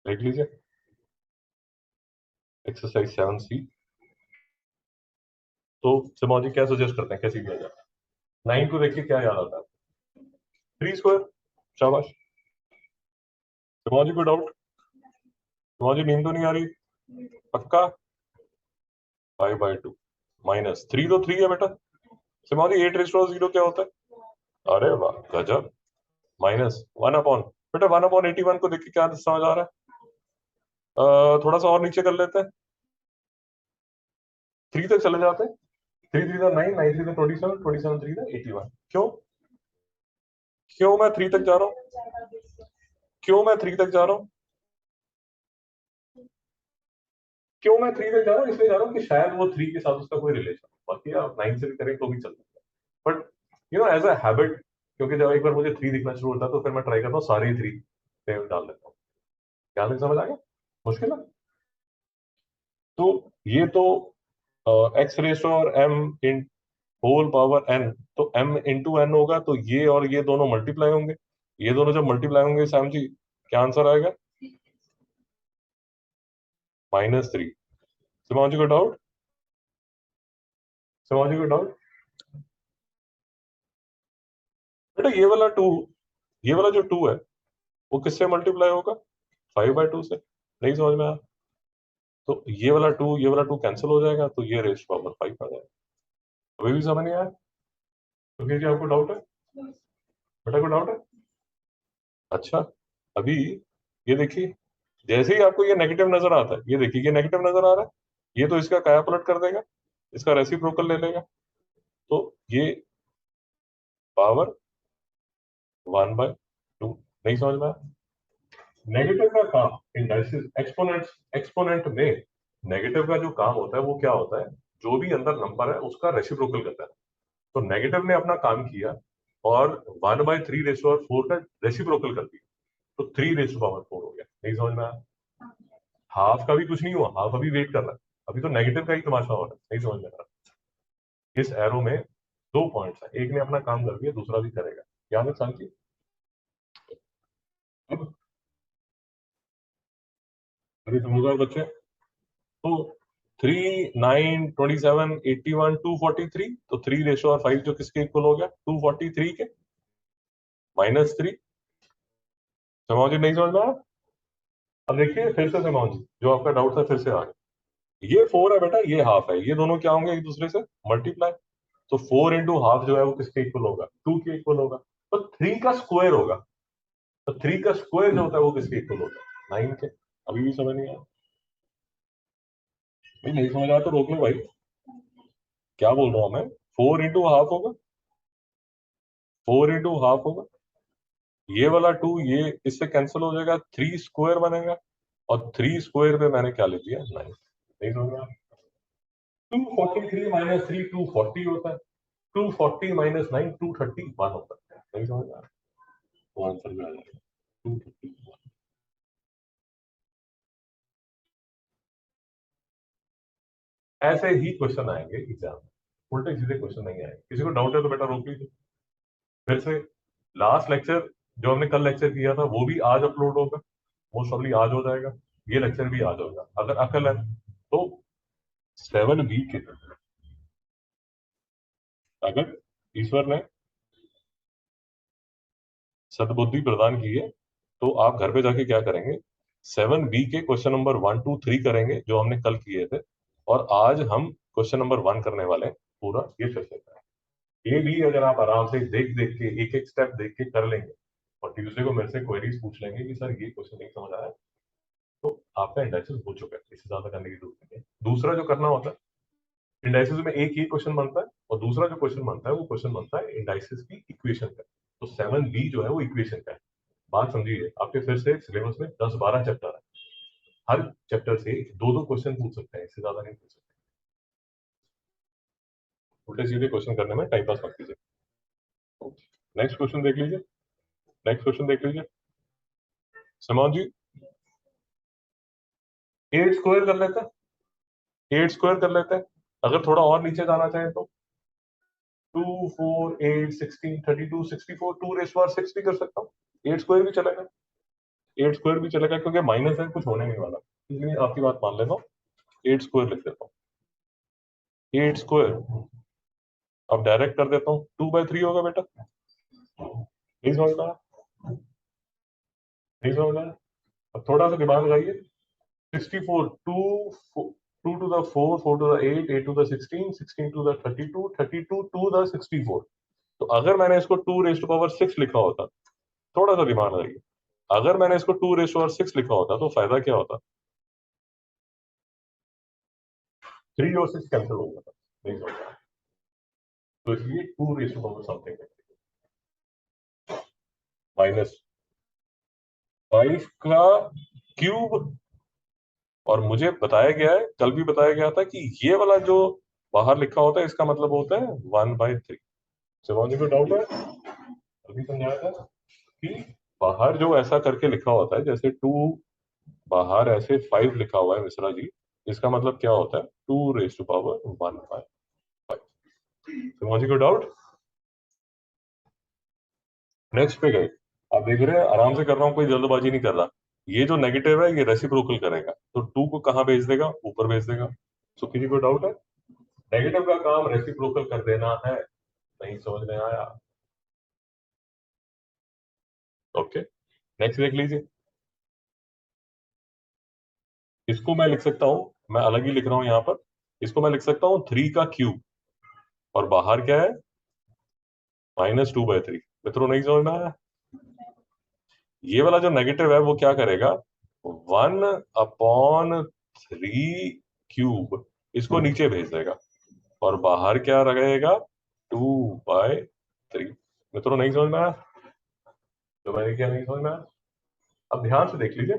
देख लीजिए exercise 7C। तो सिमोन जी क्या सजेस्ट करते हैं, कैसे किया जाए? 9 को देखिए क्या याद आता है? 3 स्क्वायर। शाबाश। सिमोन जी कोई डाउट? सिमोन जी नींद तो नहीं आ रही? पक्का? 5/2 माइनस 3 तो 3 है बेटा। सिमोन जी 8 0 क्या होता है? अरे वाह गजब। माइनस 1 अपॉन, बेटा 1/81 को देखिए क्या समझ आ रहा है? थोड़ा सा और नीचे कर लेते हैं, 3 तक चले जाते हैं। 3 3 9, 9 3 27, 27 3 81। क्यों? क्यों मैं 3 तक जा रहा हूँ? क्यों मैं 3 तक जा रहा हूँ? क्यों मैं 3 तक जा रहा हूँ? इसलिए जा रहा हूँ कि शायद वो 3 के साथ उसका कोई रिलेशन, बाकी आप 9 से भी करें तो भी चल सकता है। बट एज अ हैबिट, क्योंकि जब एक बार मुझे 3 दिखना शुरू होता है तो फिर मैं ट्राई करता हूँ सारे 3 पे डाल देता हूँ। क्या नहीं समझ आ गया? मुश्किल है? तो ये तो एक्स रेशो और m in whole power n, तो एम इंटू एन होगा, तो ये और ये दोनों मल्टीप्लाई होंगे। ये दोनों जब मल्टीप्लाई होंगे सैम जी, क्या आंसर आएगा? -3। सिमाओ जी को डाउट? सिमाओ जी को डाउट? बेटा ये वाला 2, ये वाला जो 2 है वो किससे मल्टीप्लाई होगा? 5/2 से। नहीं समझ में आया? तो ये वाला टू कैंसिल हो जाएगा, तो ये रेस पावर 5 आ जाएगा। अभी भी समझ नहीं आया? तो फिर क्या आपको डाउट है? बेटा को डाउट है? अच्छा। अभी ये देखिए, जैसे ही आपको ये नेगेटिव नजर आता है, ये देखिए ये नेगेटिव नजर आ रहा है, ये तो इसका काया पलट कर देगा, इसका रेसिप्रोकल ले लेगा। तो ये पावर 1/2। नहीं समझ में आया? नेगेटिव का काम इंडाइसिस एक्सपोनेंट, एक्सपोनेंट में नेगेटिव का जो काम होता है वो क्या होता है? जो भी अंदर नंबर है उसका रेसिप्रोकल करता है। तो नेगेटिव ने अपना काम किया और 1/3 का रेसिप्रोकल कर दिया, तो 3 पावर 4 हो गया। नहीं समझ में आया? हाफ का भी कुछ नहीं हुआ, हाफ अभी वेट कर रहा है, अभी तो नेगेटिव का ही तमाशा हो रहा है। नहीं समझ में आ रहा? इस एरो में 2 पॉइंट्स है, एक ने अपना काम कर दिया, दूसरा भी करेगा। क्या मैं शांति? अब अभी समझदार बच्चे। तो 3 9 27 81 243, तो 3 रेशो और 5 जो किसके इक्वल हो गया? 243 के। -3। समाओ जी नहीं समझ में आया? अब देखिए फिर से समाओ जी, जो आपका डाउट था फिर से आ गया। ये 4 है बेटा, ये हाफ है, ये दोनों क्या होंगे? एक दूसरे से मल्टीप्लाई। तो 4 इंटू हाफ जो है वो किसके इक्वल होगा? 2 के इक्वल होगा। तो 3 का स्क्वायर होगा, तो 3 का स्क्वायर जो होता है वो किसके इक्वल होता है? 9 के। अभी भी समझ नहीं आया? भाई नहीं समझ आया तो रोक लो भाई। क्या बोल रहा हूं मैं? 4 इंटू हाफ होगा, 4 इंटू हाफ होगा, ये वाला 2 ये इससे कैंसिल हो जाएगा, 3 स्क्वायर बनेगा, और 3 स्क्वायर पे मैंने क्या लिख दिया? 9। नहीं समझ में? 243 - 3 240 होता है, 240 - 9 231 होता है। नहीं समझ में? तो आंसर में आ जाएगा 231। ऐसे ही क्वेश्चन आएंगे एग्जाम में, उल्टे सीधे क्वेश्चन नहीं आएंगे। किसी को डाउट है तो बेटा रोक लीजिए। फिर से लास्ट लेक्चर जो हमने कल लेक्चर किया था वो भी आज अपलोड होगा, मोस्ट प्रॉब्ली आज हो जाएगा। ये लेक्चर भी आज होगा अगर अकल है तो। 7B के अगर ईश्वर ने सद्बुद्धि प्रदान की है तो आप घर पे जाके क्या करेंगे? 7B के क्वेश्चन नंबर 1 2 3 करेंगे जो हमने कल किए थे, और आज हम क्वेश्चन नंबर 1 करने वाले हैं पूरा। ये सेशन है, ये भी अगर आप आराम से देख देख के एक एक स्टेप देख के कर लेंगे और ट्यूसडे को मेरे से क्वेरीज पूछ लेंगे कि सर ये क्वेश्चन नहीं समझ आया, तो आपका इंडाइसिस हो चुका है। इससे ज्यादा करने की जरूरत नहीं है। दूसरा जो करना होता है, इंडाइसिस में एक ही क्वेश्चन बनता है, और दूसरा जो क्वेश्चन बनता है वो क्वेश्चन बनता है इंडाइसिस की इक्वेशन का। तो 7B जो है वो इक्वेशन का है। बात समझिए, आपके फिर से सिलेबस में 10 12 चैप्टर है, हर चैप्टर से 2 2 क्वेश्चन पूछ सकते हैं, इससे ज्यादा नहीं पूछ सकते। उल्टे सीधे क्वेश्चन करने में टाइम पास मत कीजिए। नेक्स्ट क्वेश्चन देख लीजिए, नेक्स्ट क्वेश्चन देख लीजिए। समान जी 8 स्क्वायर कर लेते हैं, 8 स्क्वायर कर लेते हैं। अगर थोड़ा और नीचे जाना चाहें तो 2 4 8 16 32 64 2 रेस पावर 6 भी कर सकता हूँ, 8 स्क्वायर भी चलेगा। 8 स्क्वायर भी चलेगा क्योंकि माइनस है, कुछ होने नहीं वाला, इसलिए आपकी बात मान लेता हूँ, 8 स्क्वायर लिख देता हूँ। 8 स्क्वायर अब डायरेक्ट कर देता हूँ, 2/3 होगा बेटा। नहीं समझ में आया? नहीं समझ में आया? अब थोड़ा सा दिमाग लगाइए। 64, 2 to the 4, 4 to the 8, 8 to the 16, 16 to the 32, 32 to the 64। तो अगर मैंने इसको 2 रेज टू पावर 6 लिखा होता, थोड़ा सा दिमाग लगाइए, अगर मैंने इसको 2 रेज टू पावर 6 लिखा होता तो फायदा क्या होता? 3 और 6 कैंसिल हो जाता। नहीं समझ में आया? तो इसलिए 2 raise to power something minus 5 का क्यूब। और मुझे बताया गया है, कल भी बताया गया था कि ये वाला जो बाहर लिखा होता है इसका मतलब होता है 1/3। समझने को डाउट है? अभी समझाया था कि बाहर जो ऐसा करके लिखा होता है, जैसे 2 बाहर ऐसे 5 लिखा हुआ है मिश्रा जी, इसका मतलब क्या होता है? 2 रेज टू पावर 1/5। समझने को डाउट? नेक्स्ट पे गए, आप देख रहे हैं आराम से कर रहा हूँ, कोई जल्दबाजी नहीं कर रहा। ये जो नेगेटिव है ये रेसिप्रोकल करेगा, तो 2 को कहाँ भेज देगा? ऊपर भेज देगा। सो किसी को डाउट है? नेगेटिव का काम रेसिप्रोकल कर देना है। नहीं समझ में आया? ओके, नेक्स्ट देख लीजिए। इसको मैं लिख सकता हूं, मैं अलग ही लिख रहा हूं यहां पर। इसको मैं लिख सकता हूं 3 का क्यूब, और बाहर क्या है? -2/3। मित्रों नहीं समझ में आया? ये वाला जो नेगेटिव है वो क्या करेगा? 1/3 इसको नीचे भेज देगा, और बाहर क्या रहेगा? 2/3। मित्रों नहीं समझ में आया? तो मैंने क्या नहीं समझ में आया? अब ध्यान से देख लीजिए,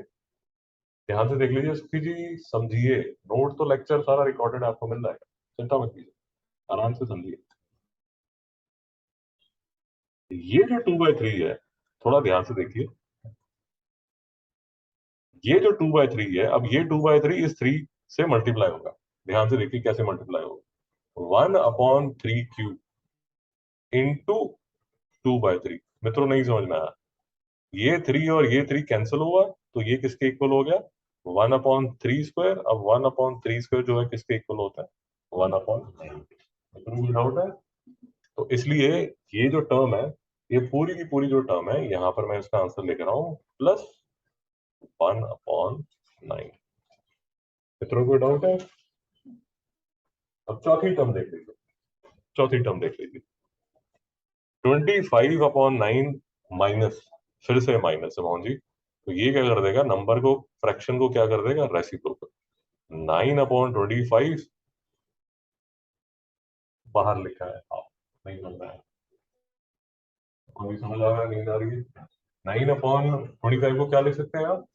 ध्यान से देख लीजिए सुखी जी, समझिए। नोट तो लेक्चर सारा रिकॉर्डेड आपको मिल जाएगा, चिंता मत कीजिए, आराम से समझिए। ये जो 2/3 है, थोड़ा ध्यान से देखिए, ये जो 2/3 है, अब ये 2/3 इस 3 से मल्टीप्लाई होगा। ध्यान से देखिए कैसे मल्टीप्लाई होगा। 1/3³ इंटू 2/3। मित्रों नहीं समझ में आया? ये 3 और ये 3 कैंसिल हुआ, तो ये किसके इक्वल हो गया? 1/3²। अब 1/3² जो है किसके इक्वल होता है? 1/9। मित्रों डाउट है? तो इसलिए ये जो टर्म है, ये पूरी की पूरी जो टर्म है, यहां पर मैं इसका आंसर लिख रहा हूं +1/9। मित्रों को डाउट है? अब चौथी टर्म देख लीजिए, चौथी टर्म देख लीजिए। 25/9 माइनस, फिर से माइनस है मोहन जी, तो ये क्या कर देगा? नंबर को, फ्रैक्शन को क्या कर देगा? रेसिप्रोकल। 9/25 बाहर लिखा है, आप नहीं समझ रहा है? अभी समझ आ रहा है? नींद आ रही है? 9/25 को क्या लिख सकते हैं आप?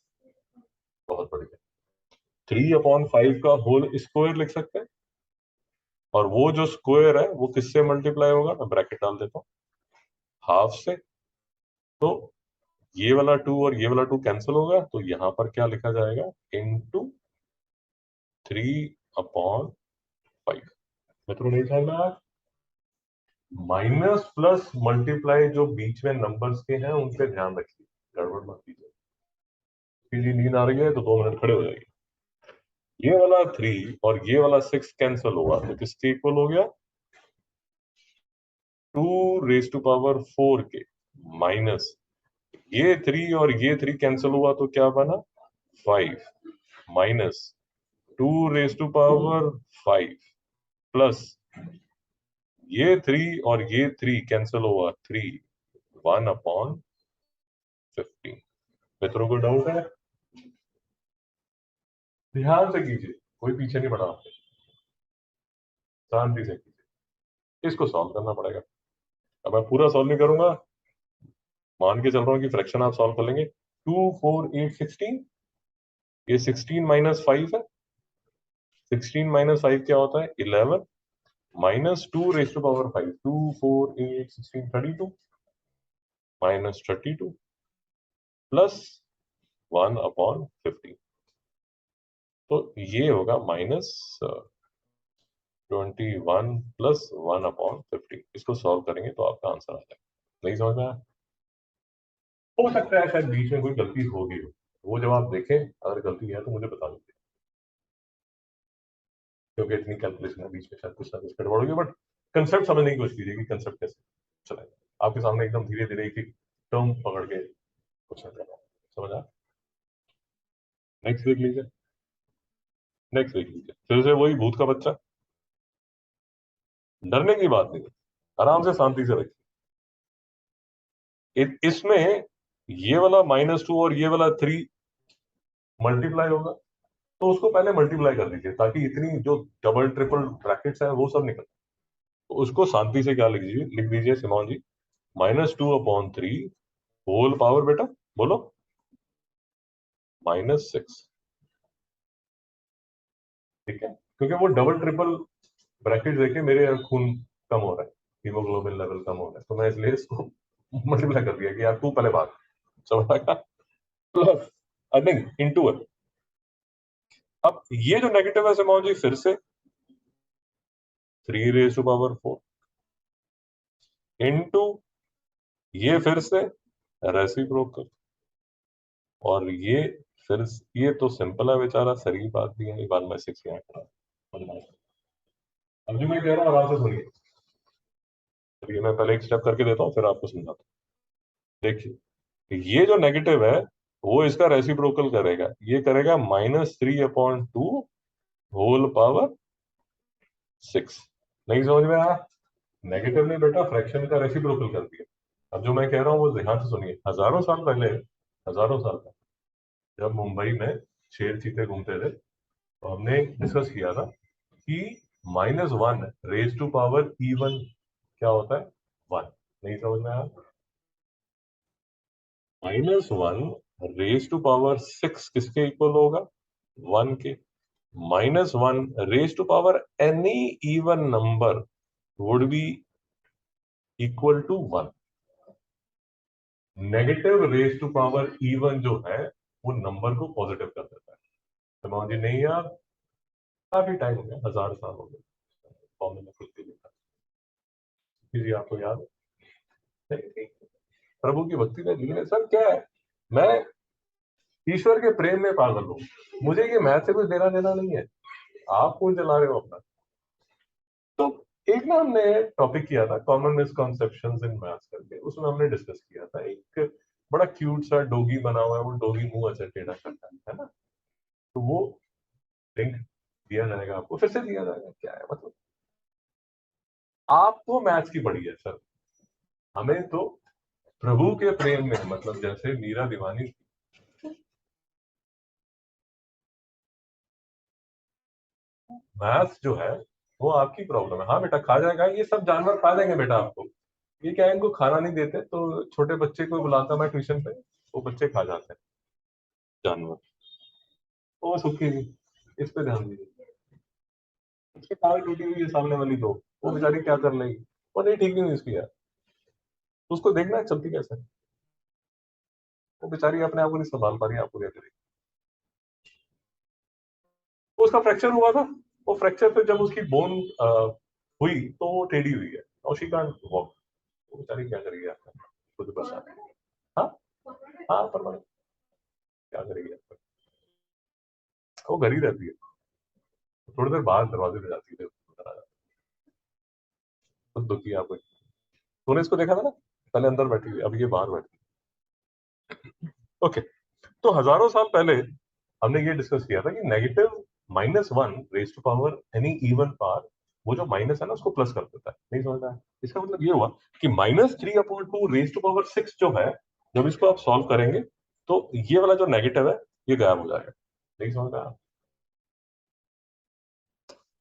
बहुत बढ़िया, 3/5 का होल स्क्वायर लिख सकते हैं। और वो जो स्क्वायर है वो किससे मल्टीप्लाई होगा? मैं ब्रैकेट डाल देता हूँ, हाफ से। तो ये वाला 2 और ये वाला 2 कैंसिल होगा, तो यहां पर क्या लिखा जाएगा? इंटू 3/5। मित्रों नहीं समझ में आया? माइनस प्लस मल्टीप्लाई जो बीच में नंबर्स के हैं उन पे ध्यान रखिए, गड़बड़ मत कीजिए। जी नींद आ रही है तो 2 मिनट खड़े हो जाइए। ये वाला 3 और ये वाला 6 कैंसिल हुआ, तो किसके इक्वल हो गया? 2 रेज टू पावर 4 के। माइनस ये 3 और ये 3 कैंसिल हुआ, तो क्या बना? 5। Minus 2 raise to power 5 plus ये 3 और ये 3 कैंसिल हुआ, 3। 1/15। मित्रों को डाउट है? ध्यान से कीजिए, कोई पीछे नहीं बढ़ा, शांति से कीजिए। इसको सॉल्व करना पड़ेगा। अब मैं पूरा सॉल्व नहीं करूंगा, मान के चल रहा हूँ कि फ्रैक्शन आप सॉल्व कर लेंगे। 2 4 8 16, ये 16 - 5 है। 16 - 5 क्या होता है? 11। -2 रेज टू पावर 5, 2 4 8 16 32, -32 प्लस 1/15। तो ये होगा -21 प्लस 1/15। इसको सॉल्व करेंगे तो आपका आंसर आ जाएगा। नहीं समझ में आया? हो सकता है शायद बीच में कोई गलती होगी हो, वो जब आप देखें अगर गलती है तो मुझे बता दीजिए, क्योंकि इतनी कैलकुलेशन है बीच में शायद कुछ ना कुछ गड़बड़ होगी, बट कंसेप्ट समझने की कोशिश कीजिए कि कंसेप्ट कैसे चलेगा। आपके सामने एकदम धीरे धीरे एक एक टर्म पकड़ के क्वेश्चन कर रहा हूँ, समझ आ? नेक्स्ट देख लीजिए, नेक्स्ट देख लीजिए, फिर से वही भूत का बच्चा। डरने की बात नहीं है, आराम से शांति से रखिए। इसमें ये वाला -2 और ये वाला 3 मल्टीप्लाई होगा, तो उसको पहले मल्टीप्लाई कर दीजिए ताकि इतनी जो डबल ट्रिपल ब्रैकेट्स है वो सब निकल, तो उसको शांति से क्या लिख दीजिए सिमोन जी, -2/3 होल पावर, बेटा बोलो, -6। ठीक है, क्योंकि वो डबल ट्रिपल ब्रैकेट देखे मेरे खून कम हो रहा है, हीमोग्लोबिन लेवल कम हो रहा है, तो मैं इसलिए इसको मल्टीप्लाई कर दिया कि यार तू पहले भाग, समझ आया? प्लस आई थिंक इनटू है। अब ये जो नेगेटिव है सिमोन जी, फिर से 3 raised to power 4 इनटू ये फिर से रेसिप्रोकल, और ये फिर ये तो सिंपल है बेचारा, सर की बात भी है, 1/6 यहाँ करा। अब जो मैं कह रहा हूँ आराम से सुनिए, ये मैं पहले एक स्टेप करके देता हूँ फिर आपको समझाता हूँ। देखिए ये जो नेगेटिव है वो इसका रेसिप्रोकल करेगा, ये करेगा -3/2 होल पावर 6। नहीं समझ में आया? नेगेटिव नहीं बेटा, फ्रैक्शन का रेसिप्रोकल कर दिया। अब जो मैं कह रहा हूँ वो ध्यान से सुनिए। हजारों साल पहले, हजारों साल पहले जब मुंबई में शेर चीते घूमते थे, तो हमने डिस्कस किया था कि -1 raised to power E1 क्या होता है, 1। नहीं समझ में आया? -1 raised to power 6 किसके इक्वल होगा, 1 के। -1 raised to power any even number would be equal to 1। Negative raise to power E1 जो है वो नंबर को पॉजिटिव कर देता है। तो जी नहीं यार, काफी टाइम हो गया, 1000 साल हो गए फॉर्मूला खुद भी लिखा, जी आपको याद है? नहीं, प्रभु की भक्ति में लीन है सर। क्या है, मैं ईश्वर के प्रेम में पागल हूँ, मुझे ये मैथ से कुछ देना देना नहीं है। आप कौन चला रहे हो अपना? तो एक ना हमने टॉपिक किया था कॉमन मिसकॉन्सेप्शंस इन मैथ्स करके, उसमें हमने डिस्कस किया था एक बड़ा क्यूट सा डोगी बना हुआ है, वो डोगी मुंह ऐसे टेढ़ा करता है ना, तो वो लिंक दिया जाएगा आपको, फिर से दिया जाएगा। क्या है मतलब, आपको मैथ्स की पड़ी है सर, हमें तो प्रभु के प्रेम में, मतलब जैसे मीरा दीवानी थी। मैथ्स जो है वो आपकी प्रॉब्लम है। हाँ बेटा खा जाएगा, ये सब जानवर खा जाएंगे बेटा आपको। ये क्या है, इनको खाना नहीं देते तो छोटे बच्चे को बुलाता मैं ट्यूशन पे, वो बच्चे खा जाते हैं जानवर। वो सुखी नहीं, इस पे ध्यान दीजिए। उसकी टांग टूटी हुई है सामने वाली दो, वो बेचारी क्या कर लेगी, वो नहीं ठीक नहीं हुई उसकी यार, तो उसको देखना है चलती कैसे है। वो बेचारी अपने आप को नहीं संभाल पा रही है, आपको क्या करेगी? तो उसका फ्रैक्चर हुआ था, वो फ्रैक्चर पे जब उसकी बोन हुई तो वो टेढ़ी हुई है, और शी कांट वॉक। वो बेचारी क्या करेगी आपका, खुद बता। हाँ, हाँ परमानेंट, क्या करेगी आपका? वो घर ही रहती है, थोड़ी देर बाहर दरवाजे पे जाती है, अंदर आ जाती है। खुद दुखी है आपको। तूने इसको देखा था ना, पहले अंदर बैठी हुई, अब ये बाहर बैठी। ओके, तो हजारों साल पहले हमने ये डिस्कस किया था कि negative -1 raised to power any even power, वो जो माइनस है ना उसको प्लस कर देता है। नहीं समझ रहा है? इसका मतलब ये हुआ कि -3/2 raised to power 6 जो है, जब इसको आप सॉल्व करेंगे तो ये वाला जो नेगेटिव है ये गायब हो जाएगा। नहीं समझ रहा?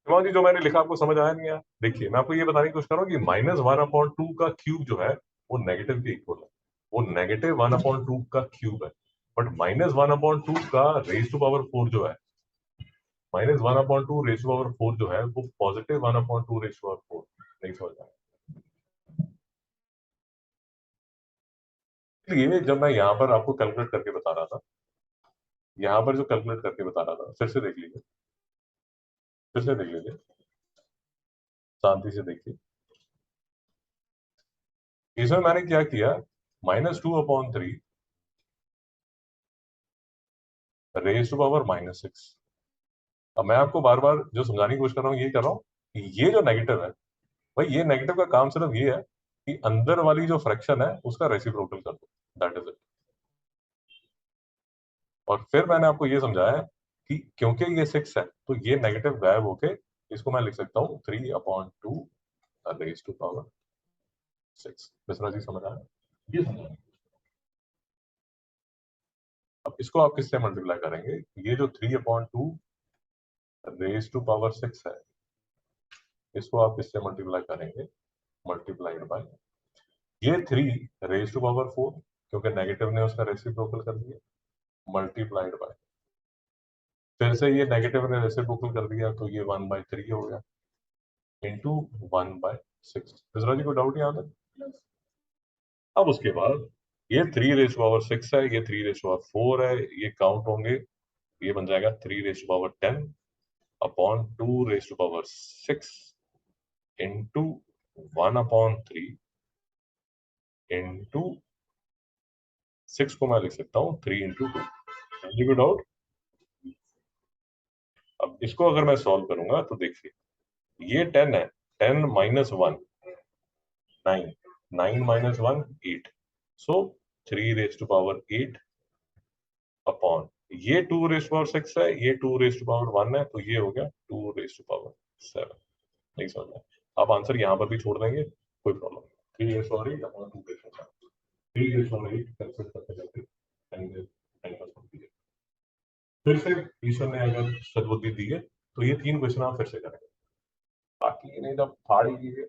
शिवांग जी जो मैंने लिखा आपको समझ आया नहीं आया? देखिए मैं आपको ये बताने की कोशिश कर रहा हूँ कि -1/2 का क्यूब जो है वो नेगेटिव के इक्वल है, वो -1/2 का क्यूब है। बट -1/2 का रेज टू पावर 4 जो है, -1/2 रेज टू पावर 4 जो है वो +1/2 रेज टू पावर 4। नहीं समझ रहा? इसलिए जब मैं यहाँ पर आपको कैलकुलेट करके बता रहा था, यहाँ पर जो कैलकुलेट करके बता रहा था, फिर से देख लीजिए, फिर से देख लीजिए, शांति से देखिए। इसमें मैंने क्या किया, -2/3 रेज टू पावर -6। अब मैं आपको बार बार जो समझाने की कोशिश कर रहा हूँ ये कर रहा हूँ कि ये जो नेगेटिव है भाई, ये नेगेटिव का काम सिर्फ ये है कि अंदर वाली जो फ्रैक्शन है उसका रेसिप्रोकल कर दो, दैट इज इट। और फिर मैंने आपको ये समझाया है कि क्योंकि ये 6 है तो ये नेगेटिव गायब होके इसको मैं लिख सकता हूँ 3/2 raise to power 6। Mishra ji समझ आया? ये समझ। अब इसको आप किससे मल्टीप्लाई करेंगे? ये जो 3/2 रेज टू पावर 6 है इसको आप किससे मल्टीप्लाई करेंगे? मल्टीप्लाइड बाय ये 3 रेज टू पावर 4, क्योंकि नेगेटिव ने उसका रेसिप्रोकल कर दिया, मल्टीप्लाइड बाय फिर से ये नेगेटिव ने रेसिप्रोकल कर दिया तो ये 1/3 हो गया इंटू 1/6। मिश्रा जी को डाउट यहाँ तक? अब उसके बाद ये 3 रेज टू पावर 6 है, ये 3 रेज टू पावर 4 है, ये काउंट होंगे, ये बन जाएगा 3 raise to power 10 upon 2 raise to power 6 into 1/3 into 6 को मैं लिख सकता हूँ 3 इंटू 2। जी को डाउट? अब इसको अगर मैं सॉल्व करूंगा तो देखिए ये 10 है, 10 - 1 9, 9 - 1 8, so 3 raise to power 8 upon ये 2 रेज टू पावर 6 है, ये 2 रेज टू पावर 1 है, तो ये हो गया 2 रेज टू पावर 7। नहीं समझ में? आप आंसर यहाँ पर भी छोड़ देंगे, कोई प्रॉब्लम नहीं। 3 raise to power 8 upon 2 raise to power 7, 3 raise to power 8 cancel करते जाते हैं। फिर से ईश्वर ने अगर सद्बुद्धि दी है तो ये 3 क्वेश्चन आप फिर से करेंगे, बाकी नहीं तो फाड़ी लीजिए।